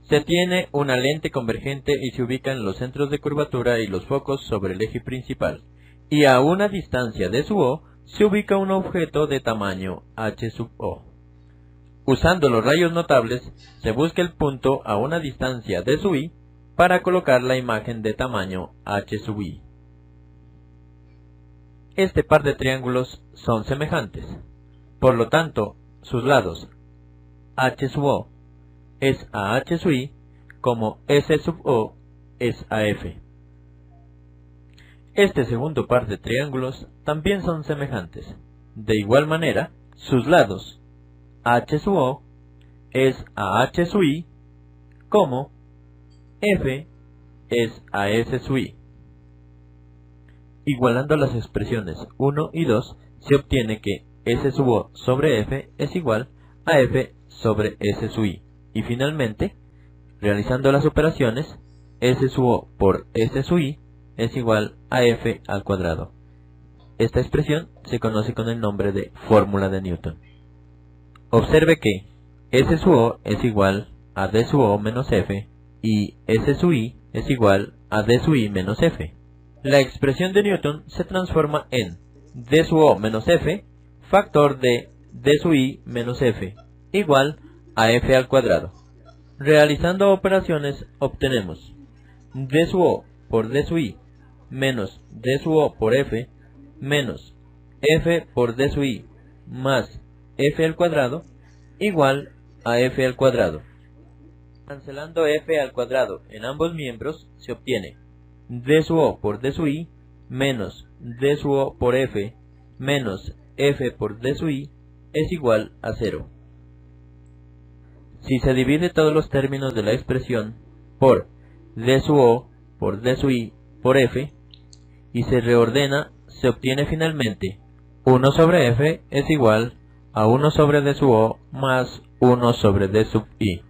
Se tiene una lente convergente y se ubican los centros de curvatura y los focos sobre el eje principal, y a una distancia de su O se ubica un objeto de tamaño h sub O. Usando los rayos notables, se busca el punto a una distancia de su I para colocar la imagen de tamaño h sub I. Este par de triángulos son semejantes, por lo tanto, sus lados h sub O es a h sub I, como s sub O es a f. Este segundo par de triángulos también son semejantes. De igual manera, sus lados h sub O es a h sub I, como f es a s sub I. Igualando las expresiones 1 y 2, se obtiene que s sub O sobre f es igual a f sobre s sub I. Y finalmente, realizando las operaciones, s sub O por s sub I es igual a f al cuadrado. Esta expresión se conoce con el nombre de fórmula de Newton. Observe que s sub O es igual a d sub O menos f y s sub I es igual a d sub I menos f. La expresión de Newton se transforma en d sub O menos f factor de d sub I menos f igual a f al cuadrado. Realizando operaciones obtenemos d sub O por d sub I menos d sub O por f menos f por d sub I más f al cuadrado igual a f al cuadrado. Cancelando f al cuadrado en ambos miembros se obtiene d sub O por d sub I menos d sub O por f menos f por d sub I es igual a 0. Si se divide todos los términos de la expresión por d sub O por d sub I por f y se reordena, se obtiene finalmente 1 sobre f es igual a 1 sobre d sub O más 1 sobre d sub I.